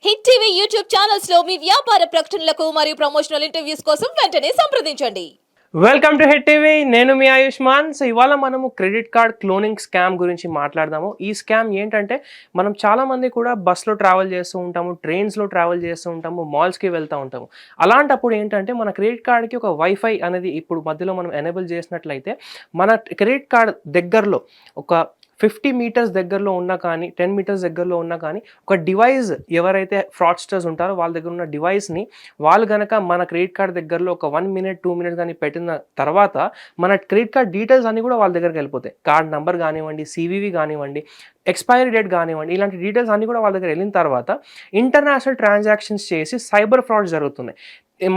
Hit TV YouTube channels లో మీ వ్యాపార ప్రకటనలకు మరియు ప్రమోషనల్ ఇంటర్వ్యూస్ కోసం వెంటనే సంప్రదించండి. Welcome to hit TV. నేను మీ ఆయుష్మాన్. సో ఇవాళ మనము క్రెడిట్ కార్డ్ క్లోనింగ్ స్కామ్ గురించి మాట్లాడదాము. ఈ స్కామ్ ఏంటంటే మనం చాలామంది కూడా బస్లో ట్రావెల్ చేస్తూ ఉంటాము, ట్రైన్స్లో ట్రావెల్ చేస్తూ ఉంటాము, మాల్స్కి వెళ్తూ ఉంటాము. అలాంటప్పుడు ఏంటంటే మన క్రెడిట్ కార్డ్కి ఒక వైఫై అనేది ఇప్పుడు మధ్యలో మనం ఎనేబుల్ చేసినట్లయితే మన క్రెడిట్ కార్డ్ దగ్గరలో ఒక 50 మీటర్స్ దగ్గరలో ఉన్నా కానీ 10 మీటర్స్ దగ్గరలో ఉన్నా కానీ ఒక డివైస్ ఎవరైతే ఫ్రాడ్స్టర్స్ ఉంటారో వాళ్ళ దగ్గర ఉన్న డివైస్ని వాళ్ళు కనుక మన క్రెడిట్ కార్డ్ దగ్గరలో ఒక 1 మినిట్ 2 మినిట్స్ కానీ పెట్టిన తర్వాత మన క్రెడిట్ కార్డ్ డీటెయిల్స్ అన్నీ కూడా వాళ్ళ దగ్గరికి వెళ్ళిపోతాయి. కార్డ్ నెంబర్ కానివ్వండి, సివివి కానివ్వండి, ఎక్స్పైరీ డేట్ కానివ్వండి, ఇలాంటి డీటెయిల్స్ అన్నీ కూడా వాళ్ళ దగ్గర వెళ్ళిన తర్వాత ఇంటర్నేషనల్ ట్రాన్సాక్షన్స్ చేసి సైబర్ ఫ్రాడ్ జరుగుతున్నాయి.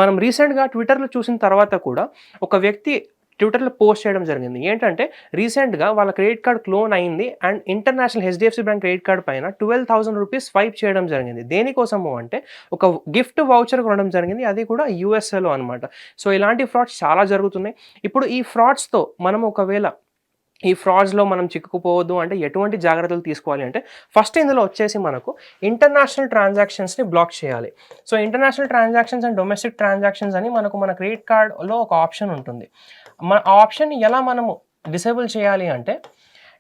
మనం రీసెంట్గా ట్విట్టర్లో చూసిన తర్వాత కూడా ఒక వ్యక్తి ట్విట్టర్లో పోస్ట్ చేయడం జరిగింది. ఏంటంటే రీసెంట్గా వాళ్ళ క్రెడిట్ కార్డ్ క్లోన్ అయింది and international HDFC bank credit card పైన 12,000 రూపీస్ స్వైప్ చేయడం జరిగింది. దేనికోసము అంటే ఒక గిఫ్ట్ వౌచర్ కొనడం జరిగింది, అది కూడా యూఎస్ఏలో అనమాట. సో ఇలాంటి ఫ్రాడ్స్ చాలా జరుగుతున్నాయి. ఇప్పుడు ఈ ఫ్రాడ్స్తో మనం ఒకవేళ ఈ ఫ్రాడ్స్లో మనం చిక్కుకుపోవద్దు అంటే ఎటువంటి జాగ్రత్తలు తీసుకోవాలి అంటే ఫస్ట్ ఇందులో వచ్చేసి మనకు ఇంటర్నేషనల్ ట్రాన్సాక్షన్స్ని బ్లాక్ చేయాలి. So international transactions and domestic transactions అని మనకు మన క్రెడిట్ కార్డ్లో ఒక ఆప్షన్ ఉంటుంది. ఆ ఆప్షన్ ఎలా మనము డిసేబుల్ చేయాలి అంటే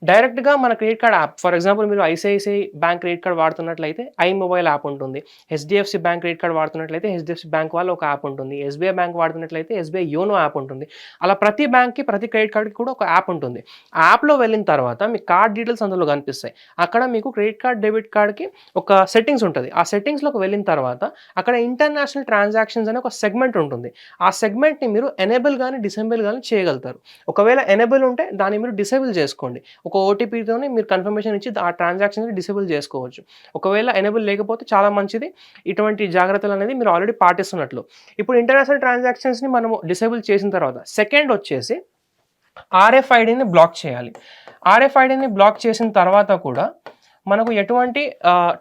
డైరెక్ట్గా మన credit card app, for example మీరు ఐసిఐసిఐ బ్యాంక్ క్రెడిట్ కార్డ్ వాడుతున్నట్లయితే మొబైల్ యాప్ ఉంటుంది, హెచ్డిఎఫ్సి బ్యాంక్ క్రెడిట్ కార్డ్ వాడుతున్నట్లయితే హెచ్డిఎఫ్సి బ్యాంక్ వాళ్ళ ఒక యాప్ ఉంటుంది, ఎస్బీఐ బ్యాంక్ వాడుతున్నట్లయితే ఎస్బీఐ యోనో యాప్ ఉంటుంది. అలా ప్రతి బ్యాంక్కి ప్రతి క్రెడిట్ కార్డ్కి కూడా ఒక యాప్ ఉంటుంది. ఆ యాప్లో వెళ్ళిన తర్వాత మీ కార్డ్ డీటెయిల్స్ అందులో కనిపిస్తాయి. అక్కడ మీకు క్రెడిట్ కార్డ్ డెబిట్ కార్డ్కి ఒక సెట్టింగ్స్ ఉంటుంది. ఆ సెట్టింగ్స్లోకి వెళ్ళిన తర్వాత అక్కడ ఇంటర్నేషనల్ ట్రాన్సాక్షన్స్ అనే ఒక సెగ్మెంట్ ఉంటుంది. ఆ సెగ్మెంట్ని మీరు ఎనేబుల్ కానీ డిసేబుల్ కానీ చేయగలుగుతారు. ఒకవేళ ఎనేబుల్ ఉంటే దాన్ని మీరు డిసేబుల్ చేసుకోండి. ఒక ఓటీపీతోనే మీరు కన్ఫర్మేషన్ ఇచ్చి ఆ ట్రాన్సాక్షన్ని డిసేబుల్ చేసుకోవచ్చు. ఒకవేళ ఎనేబుల్ లేకపోతే చాలా మంచిది. ఇటువంటి జాగ్రత్తలు అనేది మీరు ఆల్రెడీ పాటిస్తున్నట్లు. ఇప్పుడు ఇంటర్నేషనల్ ట్రాన్సాక్షన్స్ని మనము డిసేబుల్ చేసిన తర్వాత సెకండ్ వచ్చేసి ఆర్ఎఫ్ఐడిని బ్లాక్ చేయాలి. ఆర్ఎఫ్ఐడిని బ్లాక్ చేసిన తర్వాత కూడా మనకు ఎటువంటి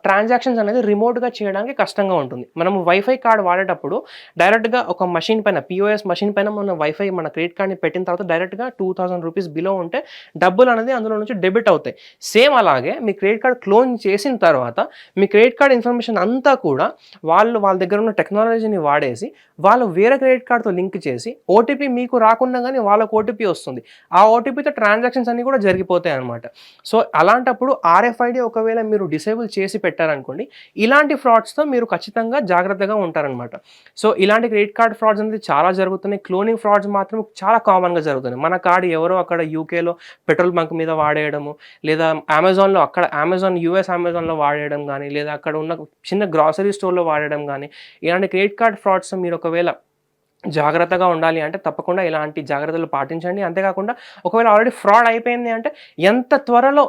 ట్రాన్సాక్షన్స్ అనేది రిమోట్గా చేయడానికి కష్టంగా ఉంటుంది. మనము వైఫై కార్డ్ వాడేటప్పుడు డైరెక్ట్గా ఒక మషిన్ పైన పిఓఎస్ మషిన్ పైన మన వైఫై మన క్రెడిట్ కార్డ్ని పెట్టిన తర్వాత డైరెక్ట్గా 2,000 రూపీస్ బిలో ఉంటే డబ్బులు అనేది అందులో నుంచి డెబిట్ అవుతాయి. సేమ్ అలాగే మీ క్రెడిట్ కార్డ్ క్లోన్ చేసిన తర్వాత మీ క్రెడిట్ కార్డ్ ఇన్ఫర్మేషన్ అంతా కూడా వాళ్ళ దగ్గర ఉన్న టెక్నాలజీని వాడేసి వాళ్ళు వేరే క్రెడిట్ కార్డ్తో లింక్ చేసి ఓటీపీ మీకు రాకుండా కానీ వాళ్ళకు ఓటీపీ వస్తుంది. ఆ ఓటీపీతో ట్రాన్సాక్షన్స్ అన్నీ కూడా జరిగిపోతాయి అనమాట. సో అలాంటప్పుడు ఆర్ఎఫ్ఐడి ఒకవేళ మీరు డిసేబుల్ చేసి పెట్టారనుకోండి, ఇలాంటి ఫ్రాడ్స్తో మీరు ఖచ్చితంగా జాగ్రత్తగా ఉంటారనమాట. సో ఇలాంటి క్రెడిట్ కార్డ్ ఫ్రాడ్స్ అనేది చాలా జరుగుతున్నాయి. క్లోనింగ్ ఫ్రాడ్స్ మాత్రం చాలా కామన్గా జరుగుతున్నాయి. మన కార్డు ఎవరో అక్కడ యూకేలో పెట్రోల్ బంక్ మీద వాడేయడము, లేదా అమెజాన్లో అక్కడ యూఎస్ అమెజాన్లో వాడేయడం కానీ, లేదా అక్కడ ఉన్న చిన్న గ్రాసరీ స్టోర్లో వాడడం కానీ, ఇలాంటి క్రెడిట్ కార్డ్ ఫ్రాడ్స్ మీరు ఒకవేళ జాగ్రత్తగా ఉండాలి అంటే తప్పకుండా ఇలాంటి జాగ్రత్తలు పాటించండి. అంతేకాకుండా ఒకవేళ ఆల్రెడీ ఫ్రాడ్ అయిపోయింది అంటే ఎంత త్వరలో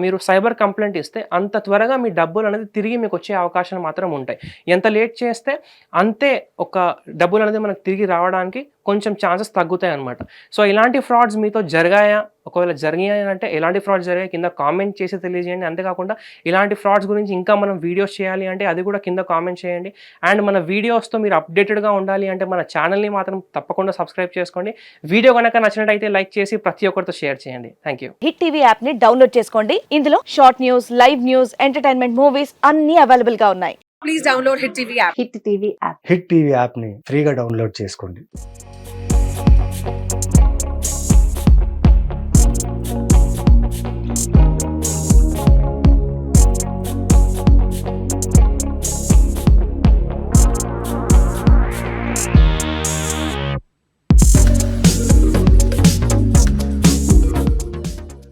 మీరు సైబర్ కంప్లైంట్ ఇస్తే అంత త్వరగా మీ డబ్బులు అనేది తిరిగి మీకు వచ్చే అవకాశాలు మాత్రం ఉంటాయి. ఎంత లేట్ చేస్తే అంతే ఒక డబ్బులు అనేది మనకు తిరిగి రావడానికి కొంచెం ఛాన్సెస్ తగ్గుతాయి అనమాట. సో ఇలాంటి ఫ్రాడ్స్ మీతో జరిగాయా, ఒకవేళ జరిగాయి అంటే ఎలాంటి ఫ్రాడ్స్ జరిగాయి కింద కామెంట్ చేసి తెలియజేయండి. అంతేకాకుండా ఇలాంటి ఫ్రాడ్స్ గురించి ఇంకా మనం వీడియోస్ చేయాలి అంటే అది కూడా కింద కామెంట్ చేయండి. అండ్ మన వీడియోస్తో మీరు అప్డేటెడ్గా ఉండాలి అంటే మన ఛానల్ని మాత్రం తప్పకుండా సబ్స్క్రైబ్ చేసుకోండి. వీడియో కనుక నచ్చినట్టయితే లైక్ చేసి ప్రతి ఒక్కరితో షేర్ చేయండి. Thank you. Hit TV app ని డౌన్లోడ్ చేసుకోండి. ఇందులో short news, live news, entertainment movies అన్ని అవైలబుల్ గా ఉన్నాయి. Please download hit TV app. Hit TV యాప్ని ఫ్రీగా డౌన్లోడ్ చేసుకోండి.